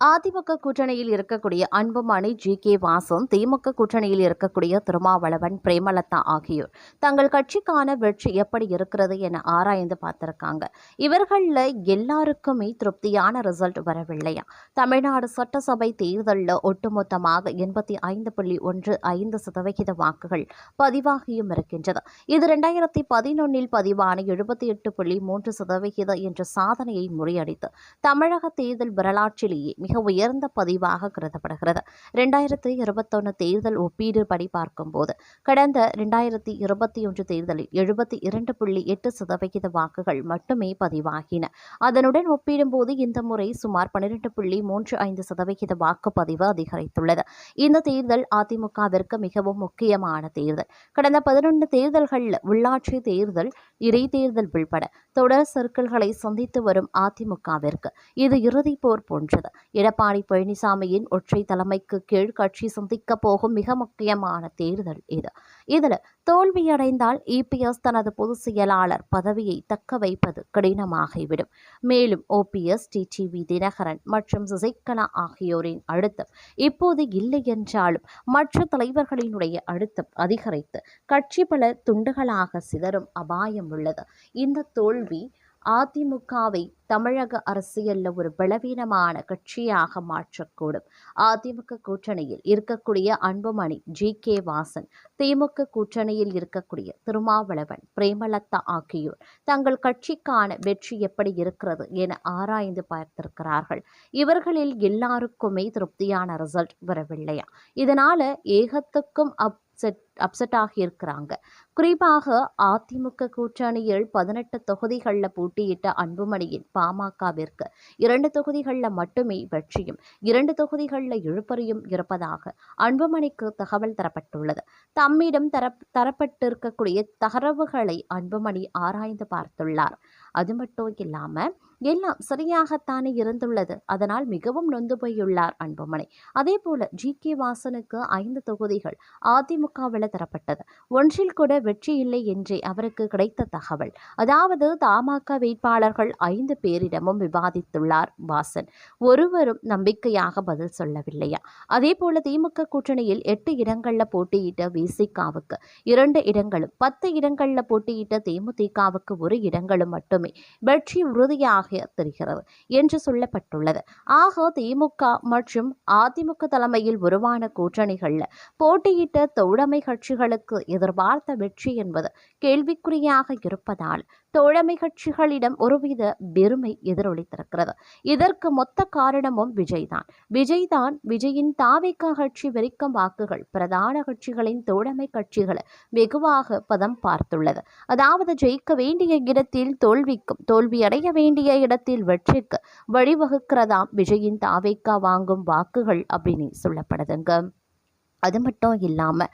அதிமுக கூட்டணியில் இருக்கக்கூடிய அன்புமணி, ஜி.கே. வாசன், திமுக கூட்டணியில் இருக்கக்கூடிய திருமாவளவன், பிரேமலதா ஆகியோர் தங்கள் கட்சிக்கான வெற்றி எப்படி இருக்கிறது என ஆராய்ந்து பார்த்திருக்காங்க. இவர்கள்ல எல்லாருக்குமே திருப்தியான ரிசல்ட் வரவில்லையா? தமிழ்நாடு சட்டசபை தேர்தலில் ஒட்டுமொத்தமாக 85.15% வாக்குகள் பதிவாகியும் இருக்கின்றது. இது 2011 பதிவான 78.3% என்ற சாதனையை முறியடித்து தமிழக தேர்தல் வரலாற்றிலேயே மிக உயர்ந்த பதிவாக கருதப்படுகிறது. 2021 தேர்தல் ஒப்பீடுபடி பார்க்கும்போது கடந்த 2021 தேர்தலில் 72.8% வாக்குகள் மட்டுமே பதிவாகின. அதனுடன் ஒப்பிடும்போது இந்த முறை சுமார் 12.35% வாக்குப்பதிவு அதிகரித்துள்ளது. இந்த தேர்தல் அதிமுகவிற்கு மிகவும் முக்கியமான தேர்தல். கடந்த 11 தேர்தல்களில் உள்ளாட்சி தேர்தல், இடைத்தேர்தல் உள்பட தொடர் சர்க்கிள்களை சந்தித்து வரும் அதிமுகவிற்கு இது இறுதிப் போர் போன்றது. எடப்பாடி பழனிசாமியின் ஒற்றை தலைமைக்கு கீழ் கட்சி சந்திக்க போகும் மிக முக்கியமான தேர்தல் இது. இதில் தோல்வியடைந்தால் இபிஎஸ் தனது பொதுச் செயலாளர் பதவியை தக்க வைப்பது கடினமாகிவிடும். மேலும் ஓபிஎஸ், டிடிவி தினகரன் மற்றும் சசிகலா ஆகியோரின் அழுத்தம் இப்போது இல்லை என்றாலும் மற்ற தலைவர்களினுடைய அழுத்தம் அதிகரித்து கட்சி பல துண்டுகளாக சிதறும் அபாயம் உள்ளது. இந்த தோல்வி அதிமுகவை தமிழக அரசியலில் ஒரு பலவீனமான கட்சியாக மாற்றக்கூடும். அதிமுக கூட்டணியில் இருக்கக்கூடிய அன்புமணி, ஜி.கே. வாசன், திமுக கூட்டணியில் இருக்கக்கூடிய திருமாவளவன், பிரேமலதா ஆகியோர் தங்கள் கட்சிக்கான வெற்றி எப்படி இருக்கிறது என ஆராய்ந்து பார்த்திருக்கிறார்கள். இவர்களில் எல்லாருக்குமே திருப்தியான ரிசல்ட் வரவில்லையா? இதனால ஏகத்துக்கும் அப்செட் ஆகியிருக்கிறாங்க. குறிப்பாக அதிமுக கூட்டணியில் 18 தொகுதிகளில் போட்டியிட்ட அன்புமணியின் பாமகவிற்கு 2 தொகுதிகளில் மட்டுமே வெற்றியும் 2 தொகுதிகளில் இழுபறியும் இருப்பதாக அன்புமணிக்கு தகவல் தரப்பட்டுள்ளது. தம்மிடம் தரப்பட்டிருக்கக்கூடிய தகவல்களை அன்புமணி ஆராய்ந்து பார்த்துள்ளார். அது மட்டும் இல்லாமல் எல்லாம் சரியாகத்தானே இருந்துள்ளது. அதனால் மிகவும் நொந்து போயுள்ளார் அன்புமணி. அதே போல ஜி.கே. வாசனுக்கு 5 தொகுதிகள் அதிமுகவில் தரப்பட்டது. ஒன்றில் கூட வெற்றி இல்லை என்றே அவருக்கு கிடைத்த தகவல். அதாவது தமாக வேட்பாளர்கள் 5 பேரிடமும் விவாதித்துள்ளார் வாசன். ஒருவரும் நம்பிக்கையாக பதில் சொல்லவில்லையா? அதே போல திமுக கூட்டணியில் 8 இடங்களில் போட்டியிட்ட விசிகாவுக்கு 2 இடங்களும், 10 இடங்களில் போட்டியிட்ட தேமுதிகவுக்கு 1 இடங்களும் மட்டுமே வெற்றி உறுதியாக தெரிகிறது என்று சொல்லப்பட்டுள்ளது. ஆக திமுக மற்றும் அதிமுக தலைமையில் உருவான கூட்டணிகளில் போட்டியிட்ட தோழமை கட்சிகளுக்கு எதிர்பார்த்த வெற்றி என்பது கேள்விக்குறியாக இருப்பதால் தோழமை கட்சிகளிடம் ஒருவித பெருமை எதிரொலித்திருக்கிறது. இதற்கு மொத்த காரணமும் விஜய்தான். விஜயின் தாவேகா கட்சி வெறிக்கும் வாக்குகள் பிரதான கட்சிகளின் தோழமை கட்சிகளை வெகுவாக பதம் பார்த்துள்ளது. அதாவது ஜெயிக்க வேண்டிய இடத்தில் தோல்விக்கும், தோல்வியடைய வேண்டிய இடத்தில் வெற்றிக்கு வழிவகுக்கிறதாம் விஜயின் தாவேகா வாங்கும் வாக்குகள் அப்படின்னு சொல்லப்படுதுங்க. அது மட்டும் இல்லாமல்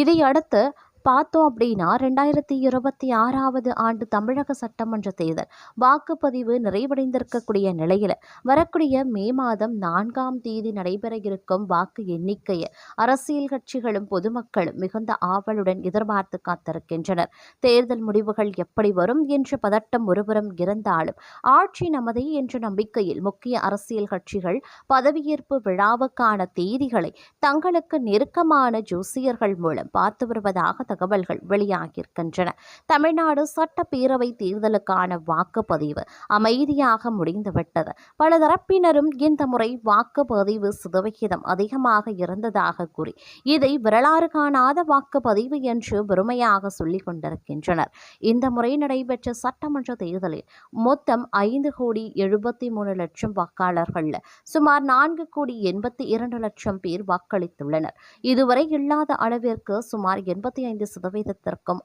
இதையடுத்து பார்த்தோம் அப்படின்னா 2026 ஆண்டு தமிழக சட்டமன்ற தேர்தல் வாக்குப்பதிவு நிறைவடைந்திருக்கக்கூடிய நிலையில் வரக்கூடிய மே மாதம் 4ஆம் தேதி நடைபெற இருக்கும் வாக்கு எண்ணிக்கையை அரசியல் கட்சிகளும் பொதுமக்களும் மிகுந்த ஆவலுடன் எதிர்பார்த்து காத்திருக்கின்றனர். தேர்தல் முடிவுகள் எப்படி வரும் என்ற பதட்டம் ஒருபுறம் இருந்தாலும் ஆட்சி நமதே என்ற நம்பிக்கையில் முக்கிய அரசியல் கட்சிகள் பதவியேற்பு விழாவுக்கான தேதிகளை தங்களுக்கு நெருக்கமான ஜோசியர்கள் மூலம் பார்த்து வருவதாக தகவல்கள் வெளியாகியிருக்கின்றன. தமிழ்நாடு சட்டப்பேரவை தேர்தலுக்கான வாக்குப்பதிவு அமைதியாக முடிந்துவிட்டது. பல தரப்பினரும் இந்த முறை வாக்குப்பதிவு சதவிகிதம் அதிகமாக இருந்ததாக கூறி இதை வரலாறு காணாத வாக்குப்பதிவு என்று பெருமையாக சொல்லிக் கொண்டிருக்கின்றனர். இந்த முறை நடைபெற்ற சட்டமன்ற தேர்தலில் மொத்தம் 5,73,00,000 வாக்காளர்கள் சுமார் 4,82,00,000 பேர் வாக்களித்துள்ளனர். இதுவரை இல்லாத அளவிற்கு சுமார் 85%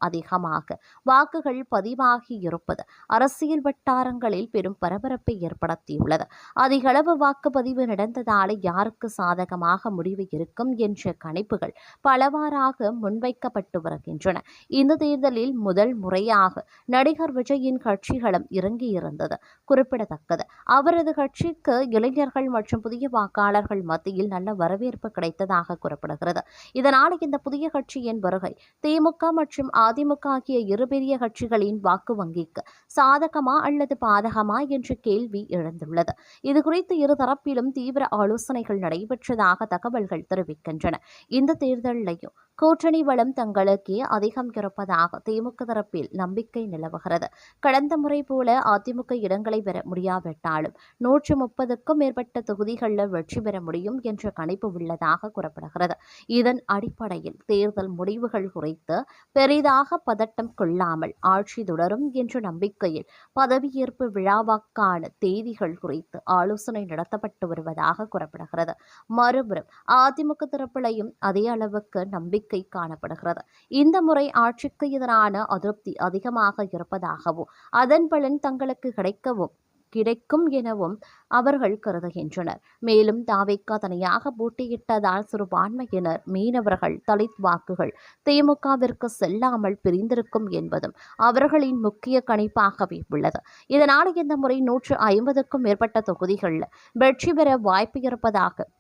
அதிகமாக வாக்குகள் பதிவாகி இருப்பது அரசியல் வட்டாரங்களில் பெரும் பரபரப்பை ஏற்படுத்தியுள்ளது. அதிகளவு வாக்குப்பதிவு நடந்ததால் யாருக்கு சாதகமாக முடிவு இருக்கும் என்ற கணிப்புகள் பலவாறாக முன்வைக்கப்பட்டு வருகின்றன. இந்த தேர்தலில் முதல் முறையாக நடிகர் விஜயின் கட்சிகளும் இறங்கியிருந்தது குறிப்பிடத்தக்கது. அவரது கட்சிக்கு இளைஞர்கள் மற்றும் புதிய வாக்காளர்கள் மத்தியில் நல்ல வரவேற்பு கிடைத்ததாக கூறப்படுகிறது. இதனால் இந்த புதிய கட்சியின் வருகை திமுக மற்றும் அதிமுக ஆகிய இரு பெரிய கட்சிகளின் வாக்கு வங்கிக்கு சாதகமா அல்லது பாதகமா என்ற கேள்வி எழுந்துள்ளது. இதுகுறித்து இருதரப்பிலும் தீவிர ஆலோசனைகள் நடைபெற்றதாக தகவல்கள் தெரிவிக்கின்றன. இந்த தேர்தலையும் கூட்டணி பலம் தங்களுக்கே அதிகம் இருப்பதாக திமுக தரப்பில் நம்பிக்கை நிலவுகிறது. கடந்த முறை போல அதிமுக இடங்களை பெற முடியாவிட்டாலும் 130க்கும் மேற்பட்ட தொகுதிகளில் வெற்றி பெற முடியும் என்ற கணிப்பு உள்ளதாக கூறப்படுகிறது. இதன் அடிப்படையில் தேர்தல் முடிவுகள் குறித்து பெரிதாக பதட்டம் கொள்ளாமல் ஆட்சி தொடரும் என்ற நம்பிக்கையில் பதவியேற்பு விழாவுக்கான தேதிகள் குறித்து ஆலோசனை நடத்தப்பட்டு வருவதாக கூறப்படுகிறது. மறுபுறம் அதிமுக தரப்பிலையும் அதே அளவுக்கு நம்பிக்கை காணப்படுகிறது. இந்த முறை ஆட்சிக்கு எதிரான அதிருப்தி அதிகமாக இருப்பதாகவும் அதன் பலன் தங்களுக்கு கிடைக்கும் எனவும் அவர்கள் கருதுகின்றனர். மேலும் தாவேகா தனியாக போட்டியிட்டதால் சிறுபான்மையினர், மீனவர்கள், தலித் வாக்குகள் திமுகவிற்கு செல்லாமல் பிரிந்திருக்கும் என்பதும் அவர்களின் முக்கிய கணிப்பாகவே உள்ளது. இதனால் இந்த முறை 150க்கும் மேற்பட்ட தொகுதிகளில் வெற்றி பெற வாய்ப்பு இருப்பதாக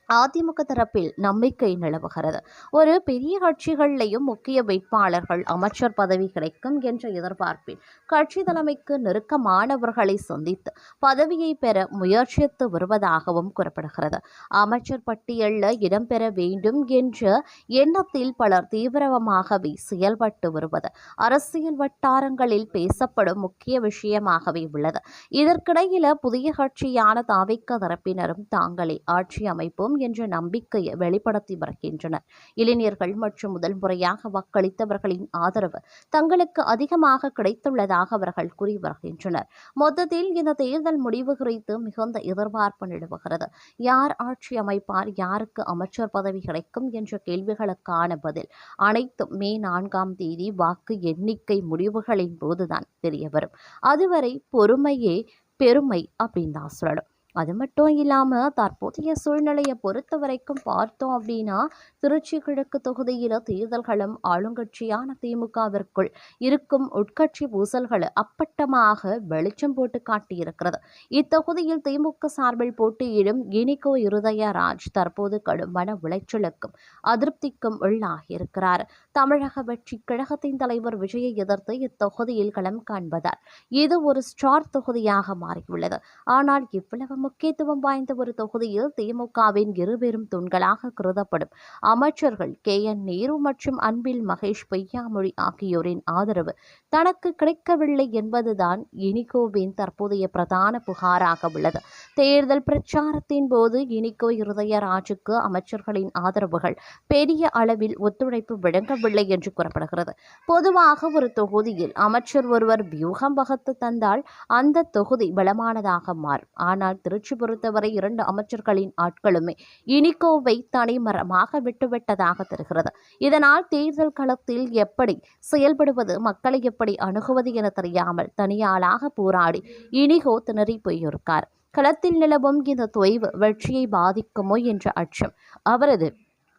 அதிமுக தரப்பில் நம்பிக்கை நிலவுகிறது. ஒரு பெரிய கட்சிகளிலேயும் முக்கிய வேட்பாளர்கள், அமைச்சர் பதவி கிடைக்கும் என்ற எதிர்பார்ப்பில் கட்சி தலைமைக்கு நெருக்கமானவர்களை சந்தித்து பதவியை பெற முயற்சித்து வருவதாகவும் கூறப்படுகிறது. அமைச்சர் பட்டியலில் இடம்பெற வேண்டும் என்ற எண்ணத்தில் பலர் தீவிரமாகவே செயல்பட்டு வருவது அரசியல் வட்டாரங்களில் பேசப்படும் முக்கிய விஷயமாகவே உள்ளது. இதற்கிடையில் புதிய கட்சியான தாவேகா தரப்பினரும் தாங்களே ஆட்சி அமைப்போம் என்ற நம்பிக்கையை வெளிப்படுத்தி வருகின்றனர். இளைஞர்கள் மற்றும் முதல் முறையாக வாக்களித்தவர்களின் ஆதரவு தங்களுக்கு அதிகமாக கிடைத்துள்ளதாக அவர்கள் கூறி வருகின்றனர். மொத்தத்தில் இந்த தேர்தல் முடிவு குறித்து மிகுந்த எதிர்பார்ப்பு நிலவுகிறது. யார் ஆட்சி அமைப்பார், யாருக்கு அமைச்சர் பதவி கிடைக்கும் என்ற கேள்விகளுக்கான பதில் அனைத்தும் மே 4ஆம் தேதி வாக்கு எண்ணிக்கை முடிவுகளின் போதுதான் தெரியவரும். அதுவரை பொறுமையே பெருமை அப்படின்னு தான் சொல்லணும். அது மட்டும் இல்லாமல் தற்போதைய சூழ்நிலையை பொறுத்த வரைக்கும் பார்த்தோம் அப்படின்னா, திருச்சி கிழக்கு தொகுதியில் தேர்தல்களும் ஆளுங்கட்சியான திமுகவிற்குள் இருக்கும் உட்கட்சி பூசல்களை அப்பட்டமாக வெளிச்சம் போட்டு காட்டியிருக்கிறது. இத்தொகுதியில் திமுக சார்பில் போட்டியிடும் இனிகோ இருதயராஜ் தற்போது கடும் மன உளைச்சலுக்கும் அதிருப்திக்கும் உள்ளாகியிருக்கிறார். தமிழக வெற்றி கழகத்தின் தலைவர் விஜயை எதிர்த்து இத்தொகுதியில் களம் காண்பதால் இது ஒரு ஸ்டார் தொகுதியாக மாறியுள்ளது. ஆனால் இவ்வளவு முக்கியத்துவம் வாய்ந்த ஒரு தொகுதியில் திமுகவின் இருபெரும் தூண்களாக கருதப்படும் அமைச்சர்கள் KN நேரு மற்றும் அன்பில் மகேஷ் பொய்யாமொழி ஆகியோரின் ஆதரவு தனக்கு கிடைக்கவில்லை என்பதுதான் இனிகோவின் தற்போதைய பிரதான புகாராக உள்ளது. தேர்தல் பிரச்சாரத்தின் போது இனிகோ இருதயராஜுக்கு அமைச்சர்களின் ஆதரவுகள் பெரிய அளவில் ஒத்துழைப்பு வழங்கவில்லை என்று கூறப்படுகிறது. பொதுவாக ஒரு தொகுதியில் அமைச்சர் ஒருவர் வியூகம் வகுத்து தந்தால் அந்த தொகுதி பலமானதாக மாறும். ஆனால் திருச்சி பொறுத்தவரை 2 அமைச்சர்களின் ஆட்களுமே இனிகோவை தனிமரமாக விட்டுவிட்டதாக தெரிகிறது. இதனால் தேர்தல் களத்தில் எப்படி செயல்படுவது, மக்களை எப்படி அணுகுவது என தெரியாமல் தனியாளாக போராடி இனிகோ திணறி போயிருக்கார். களத்தில் நிலவும் இந்த தொய்வு வெற்றியை பாதிக்குமோ என்ற அச்சம் அவரது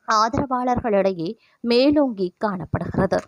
ஆதரவாளர்களிடையே மேலோங்கி காணப்படுகிறது.